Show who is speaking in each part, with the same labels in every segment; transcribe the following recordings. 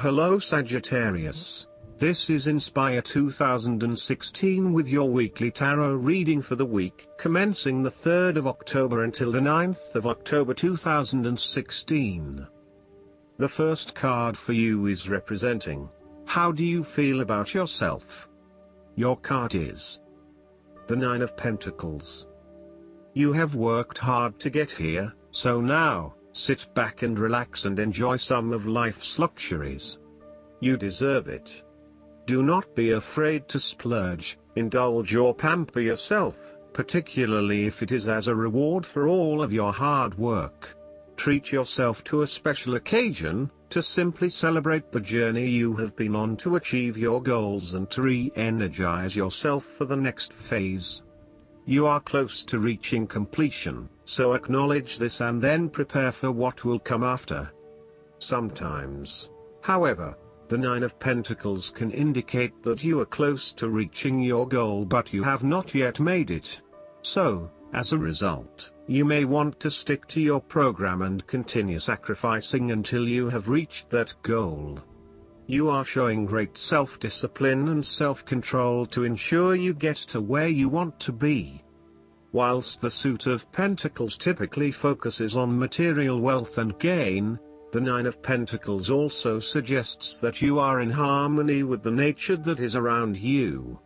Speaker 1: Hello Sagittarius. This is Inspire 2016 with your weekly tarot reading for the week commencing the 3rd of October until the 9th of October 2016. The first card for you is representing, how do you feel about yourself? Your card is the 9 of Pentacles. You have worked hard to get here, so now, sit back and relax and enjoy some of life's luxuries. You deserve it. Do not be afraid to splurge, indulge or pamper yourself, particularly if it is as a reward for all of your hard work. Treat yourself to a special occasion, to simply celebrate the journey you have been on to achieve your goals and to re-energize yourself for the next phase. You are close to reaching completion, so acknowledge this and then prepare for what will come after. Sometimes, however, the 9 of Pentacles can indicate that you are close to reaching your goal but you have not yet made it. So, as a result, you may want to stick to your program and continue sacrificing until you have reached that goal. You are showing great self-discipline and self-control to ensure you get to where you want to be. Whilst the suit of Pentacles typically focuses on material wealth and gain, the 9 of Pentacles also suggests that you are in harmony with the nature that is around you.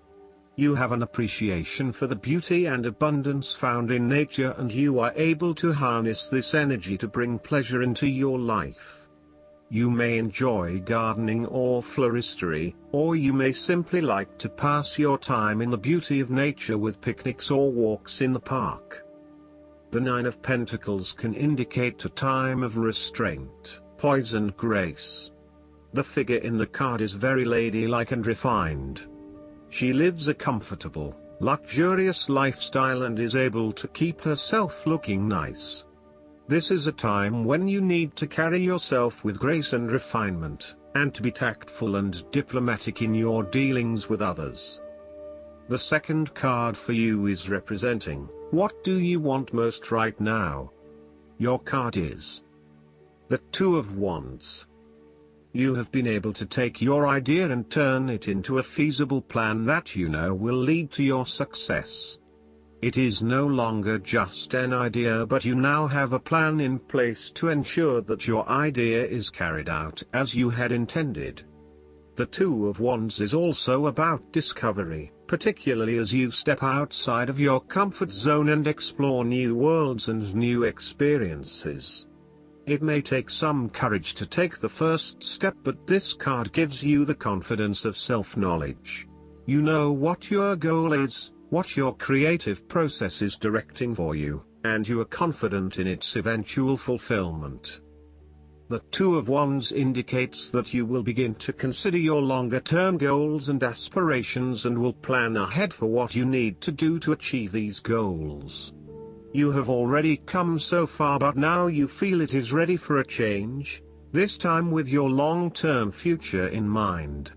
Speaker 1: You have an appreciation for the beauty and abundance found in nature and you are able to harness this energy to bring pleasure into your life. You may enjoy gardening or floristery, or you may simply like to pass your time in the beauty of nature with picnics or walks in the park. The 9 of Pentacles can indicate a time of restraint, poise and grace. The figure in the card is very ladylike and refined. She lives a comfortable, luxurious lifestyle and is able to keep herself looking nice. This is a time when you need to carry yourself with grace and refinement, and to be tactful and diplomatic in your dealings with others. The second card for you is representing, what do you want most right now? Your card is the 2 of Wands. You have been able to take your idea and turn it into a feasible plan that you know will lead to your success. It is no longer just an idea but you now have a plan in place to ensure that your idea is carried out as you had intended. The 2 of Wands is also about discovery, particularly as you step outside of your comfort zone and explore new worlds and new experiences. It may take some courage to take the first step but this card gives you the confidence of self-knowledge. You know what your goal is, what your creative process is directing for you, and you are confident in its eventual fulfillment. The 2 of Wands indicates that you will begin to consider your longer-term goals and aspirations and will plan ahead for what you need to do to achieve these goals. You have already come so far but now you feel it is ready for a change, this time with your long-term future in mind.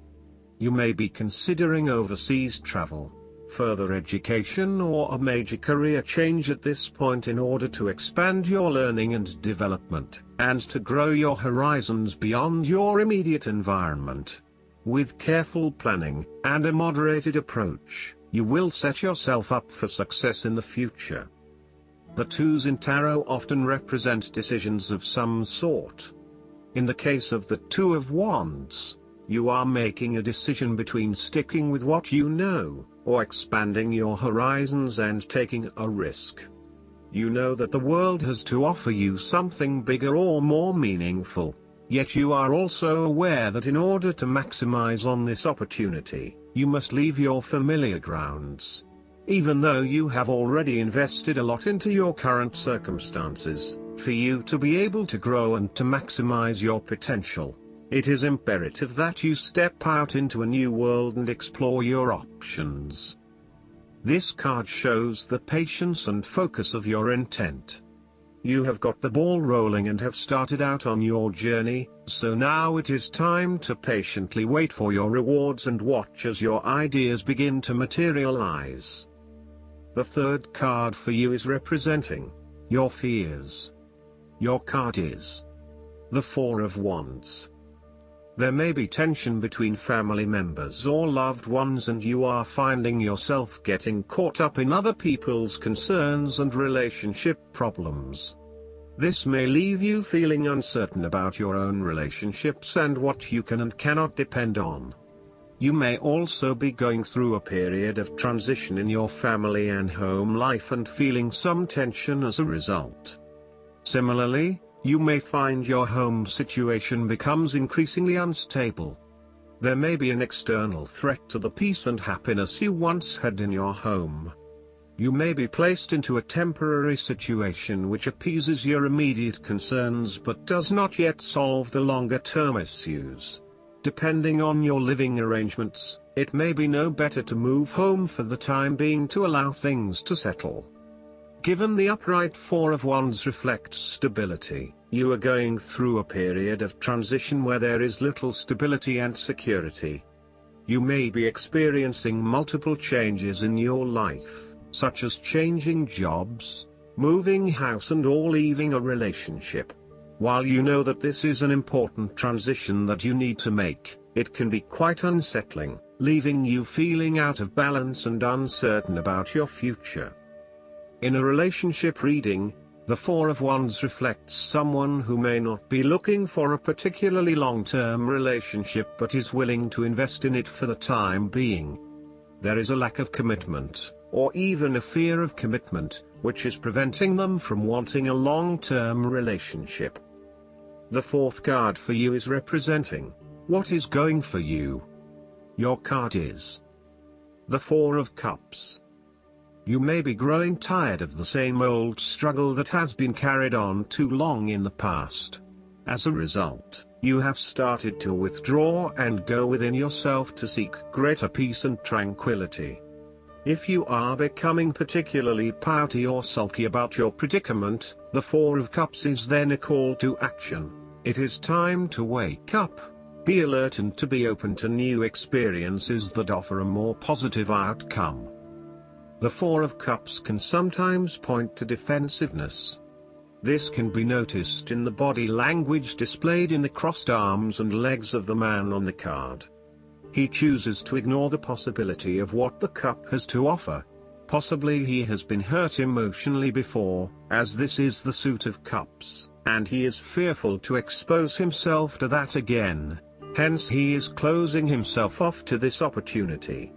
Speaker 1: You may be considering overseas travel, further education or a major career change at this point in order to expand your learning and development, and to grow your horizons beyond your immediate environment. With careful planning, and a moderated approach, you will set yourself up for success in the future. The 2s in tarot often represent decisions of some sort. In the case of the 2 of Wands, You are making a decision between sticking with what you know, or expanding your horizons and taking a risk. You know that the world has to offer you something bigger or more meaningful, yet you are also aware that in order to maximize on this opportunity, you must leave your familiar grounds. Even though you have already invested a lot into your current circumstances, for you to be able to grow and to maximize your potential, it is imperative that you step out into a new world and explore your options. This card shows the patience and focus of your intent. You have got the ball rolling and have started out on your journey, so now it is time to patiently wait for your rewards and watch as your ideas begin to materialize. The third card for you is representing your fears. Your card is the Four of Wands. There may be tension between family members or loved ones, and you are finding yourself getting caught up in other people's concerns and relationship problems. This may leave you feeling uncertain about your own relationships and what you can and cannot depend on. You may also be going through a period of transition in your family and home life and feeling some tension as a result. Similarly, you may find your home situation becomes increasingly unstable. There may be an external threat to the peace and happiness you once had in your home. You may be placed into a temporary situation which appeases your immediate concerns but does not yet solve the longer-term issues. Depending on your living arrangements, it may be no better to move home for the time being to allow things to settle. Given the upright Four of Wands reflects stability, you are going through a period of transition where there is little stability and security. You may be experiencing multiple changes in your life, such as changing jobs, moving house or leaving a relationship. While you know that this is an important transition that you need to make, it can be quite unsettling, leaving you feeling out of balance and uncertain about your future. In a relationship reading, the Four of Wands reflects someone who may not be looking for a particularly long-term relationship but is willing to invest in it for the time being. There is a lack of commitment, or even a fear of commitment, which is preventing them from wanting a long-term relationship. The fourth card for you is representing what is going for you. Your card is the Four of Cups. You may be growing tired of the same old struggle that has been carried on too long in the past. As a result, you have started to withdraw and go within yourself to seek greater peace and tranquility. If you are becoming particularly pouty or sulky about your predicament, the Four of Cups is then a call to action. It is time to wake up, be alert and to be open to new experiences that offer a more positive outcome. The Four of Cups can sometimes point to defensiveness. This can be noticed in the body language displayed in the crossed arms and legs of the man on the card. He chooses to ignore the possibility of what the cup has to offer. Possibly he has been hurt emotionally before, as this is the Suit of Cups, and he is fearful to expose himself to that again. Hence he is closing himself off to this opportunity.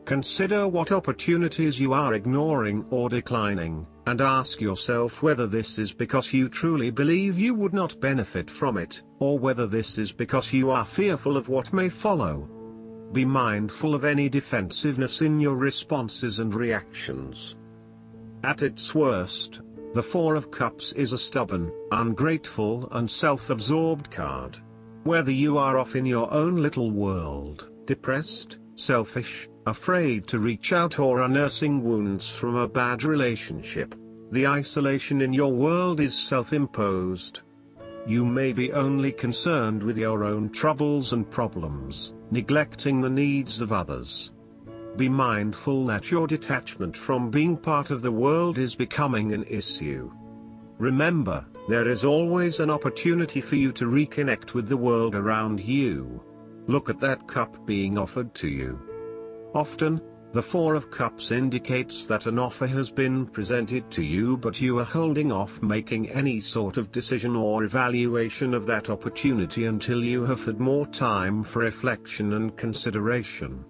Speaker 1: Consider what opportunities you are ignoring or declining, and ask yourself whether this is because you truly believe you would not benefit from it, or whether this is because you are fearful of what may follow. Be mindful of any defensiveness in your responses and reactions. At its worst, the Four of Cups is a stubborn, ungrateful and self-absorbed card. Whether you are off in your own little world, depressed, selfish, afraid to reach out or are nursing wounds from a bad relationship, the isolation in your world is self-imposed. You may be only concerned with your own troubles and problems, neglecting the needs of others. Be mindful that your detachment from being part of the world is becoming an issue. Remember, there is always an opportunity for you to reconnect with the world around you. Look at that cup being offered to you. Often, The Four of Cups indicates that an offer has been presented to you, but you are holding off making any sort of decision or evaluation of that opportunity until you have had more time for reflection and consideration.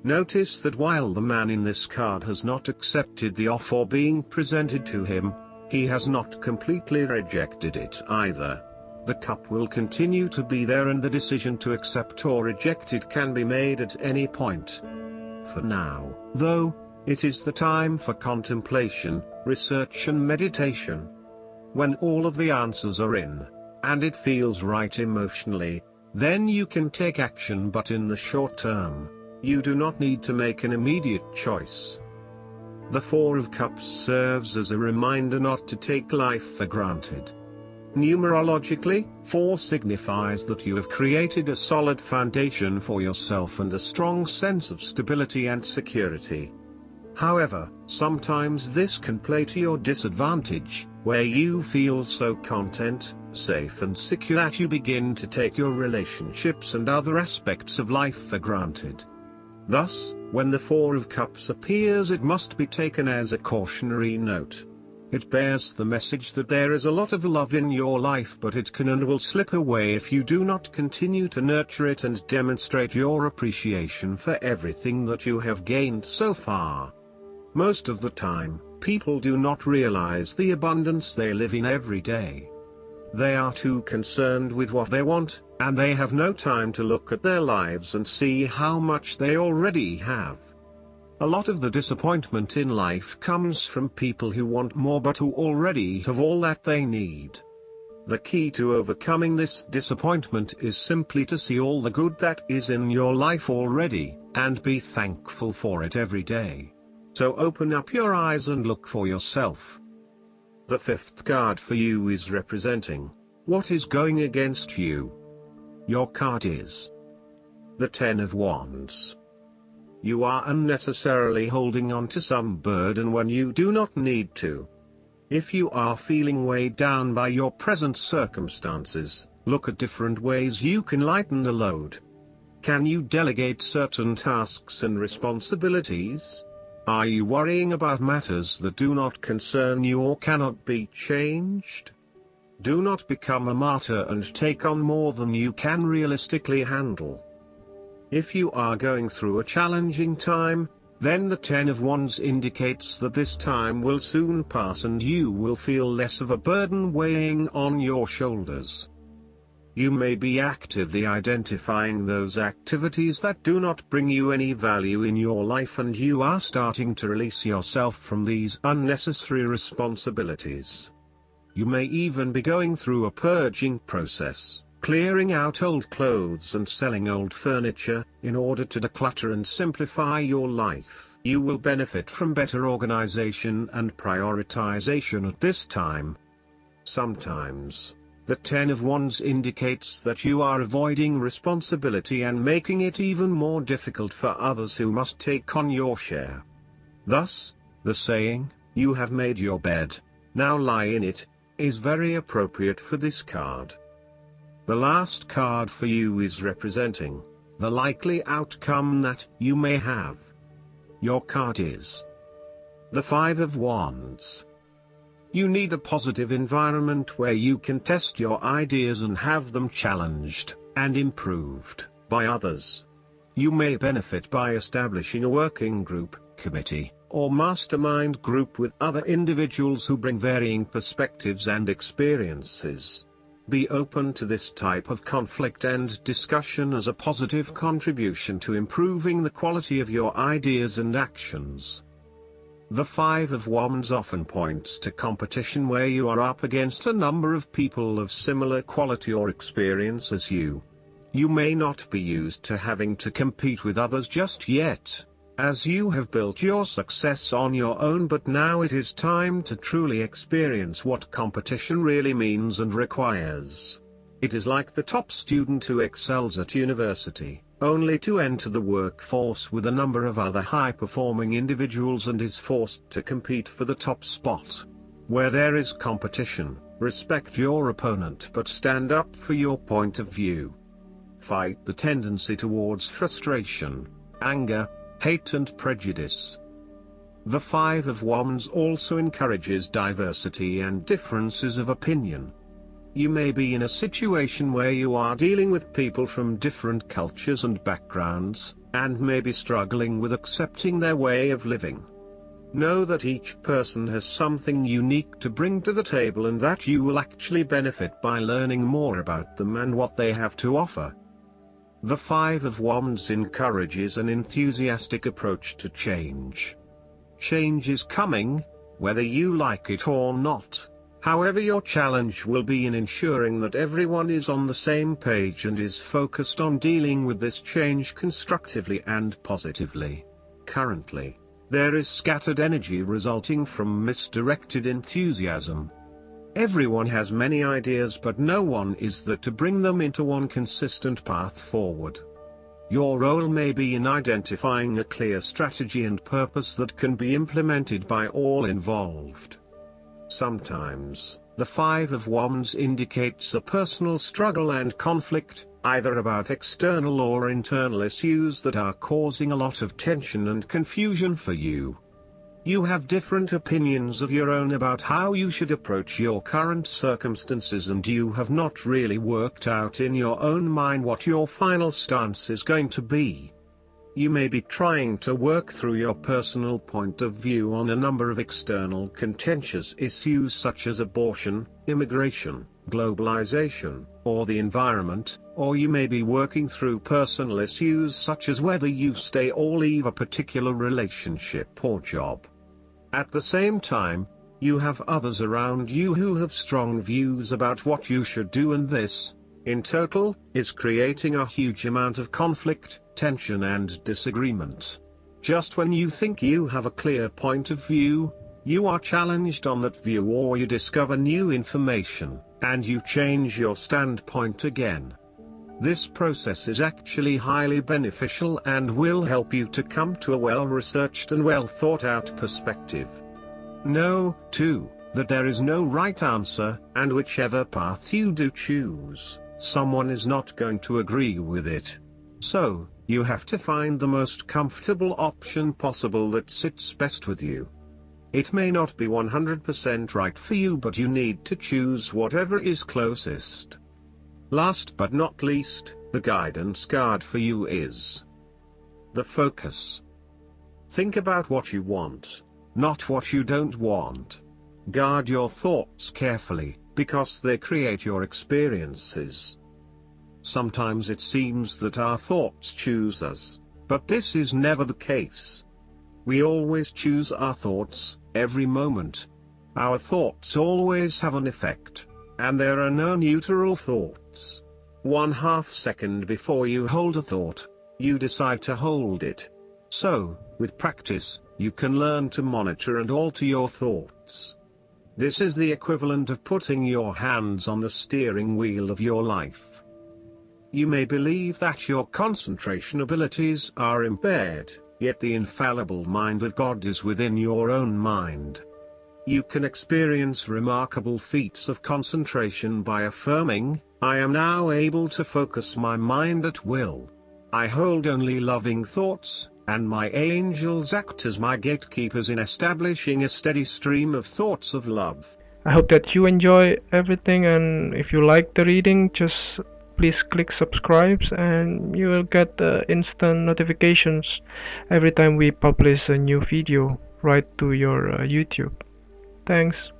Speaker 1: Notice that while the man in this card has not accepted the offer being presented to him, he has not completely rejected it either. The cup will continue to be there, and the decision to accept or reject it can be made at any point. For now, though, it is the time for contemplation, research and meditation. When all of the answers are in, and it feels right emotionally, then you can take action, but in the short term, you do not need to make an immediate choice. The Four of Cups serves as a reminder not to take life for granted. Numerologically, 4 signifies that you have created a solid foundation for yourself and a strong sense of stability and security. However, sometimes this can play to your disadvantage, where you feel so content, safe and secure that you begin to take your relationships and other aspects of life for granted. Thus, when the Four of Cups appears, it must be taken as a cautionary note. It bears the message that there is a lot of love in your life, but it can and will slip away if you do not continue to nurture it and demonstrate your appreciation for everything that you have gained so far. Most of the time, people do not realize the abundance they live in every day. They are too concerned with what they want, and they have no time to look at their lives and see how much they already have. A lot of the disappointment in life comes from people who want more but who already have all that they need. The key to overcoming this disappointment is simply to see all the good that is in your life already, and be thankful for it every day. So open up your eyes and look for yourself. The 5th card for you is representing what is going against you. Your card is the 10 of Wands. You are unnecessarily holding on to some burden when you do not need to. If you are feeling weighed down by your present circumstances, look at different ways you can lighten the load. Can you delegate certain tasks and responsibilities? Are you worrying about matters that do not concern you or cannot be changed? Do not become a martyr and take on more than you can realistically handle. If you are going through a challenging time, then the 10 of Wands indicates that this time will soon pass and you will feel less of a burden weighing on your shoulders. You may be actively identifying those activities that do not bring you any value in your life, and you are starting to release yourself from these unnecessary responsibilities. You may even be going through a purging process, clearing out old clothes and selling old furniture, in order to declutter and simplify your life. You will benefit from better organization and prioritization at this time. Sometimes, the 10 of Wands indicates that you are avoiding responsibility and making it even more difficult for others who must take on your share. Thus, the saying, "You have made your bed, now lie in it," is very appropriate for this card. The last card for you is representing the likely outcome that you may have. Your card is the 5 of Wands. You need a positive environment where you can test your ideas and have them challenged and improved by others. You may benefit by establishing a working group, committee, or mastermind group with other individuals who bring varying perspectives and experiences. Be open to this type of conflict and discussion as a positive contribution to improving the quality of your ideas and actions. The 5 of Wands often points to competition where you are up against a number of people of similar quality or experience as you. You may not be used to having to compete with others just yet, as you have built your success on your own, but now it is time to truly experience what competition really means and requires. It is like the top student who excels at university, only to enter the workforce with a number of other high-performing individuals and is forced to compete for the top spot. Where there is competition, respect your opponent but stand up for your point of view. Fight the tendency towards frustration, anger, hate and prejudice. The Five of Wands also encourages diversity and differences of opinion. You may be in a situation where you are dealing with people from different cultures and backgrounds, and may be struggling with accepting their way of living. Know that each person has something unique to bring to the table and that you will actually benefit by learning more about them and what they have to offer. The Five of Wands encourages an enthusiastic approach to change. Change is coming, whether you like it or not. However, your challenge will be in ensuring that everyone is on the same page and is focused on dealing with this change constructively and positively. Currently, there is scattered energy resulting from misdirected enthusiasm. Everyone has many ideas, but no one is there to bring them into one consistent path forward. Your role may be in identifying a clear strategy and purpose that can be implemented by all involved. Sometimes, the Five of Wands indicates a personal struggle and conflict, either about external or internal issues that are causing a lot of tension and confusion for you. You have different opinions of your own about how you should approach your current circumstances, and you have not really worked out in your own mind what your final stance is going to be. You may be trying to work through your personal point of view on a number of external contentious issues such as abortion, immigration, globalization, or the environment, or you may be working through personal issues such as whether you stay or leave a particular relationship or job. At the same time, you have others around you who have strong views about what you should do, and this, in total, is creating a huge amount of conflict, tension and disagreement. Just when you think you have a clear point of view, you are challenged on that view, or you discover new information, and you change your standpoint again. This process is actually highly beneficial and will help you to come to a well-researched and well-thought-out perspective. Know, too, that there is no right answer, and whichever path you do choose, someone is not going to agree with it. So, you have to find the most comfortable option possible that sits best with you. It may not be 100% right for you, but you need to choose whatever is closest. Last but not least, the guidance card for you is the focus. Think about what you want, not what you don't want. Guard your thoughts carefully, because they create your experiences. Sometimes it seems that our thoughts choose us, but this is never the case. We always choose our thoughts, every moment. Our thoughts always have an effect, and there are no neutral thoughts. 1/2 second before you hold a thought, you decide to hold it. So, with practice, you can learn to monitor and alter your thoughts. This is the equivalent of putting your hands on the steering wheel of your life. You may believe that your concentration abilities are impaired, yet the infallible mind of God is within your own mind. You can experience remarkable feats of concentration by affirming, "I am now able to focus my mind at will. I hold only loving thoughts, and my angels act as my gatekeepers in establishing a steady stream of thoughts of love."
Speaker 2: I hope that you enjoy everything, and if you like the reading, just please click subscribe and you will get instant notifications every time we publish a new video right to your YouTube. Thanks.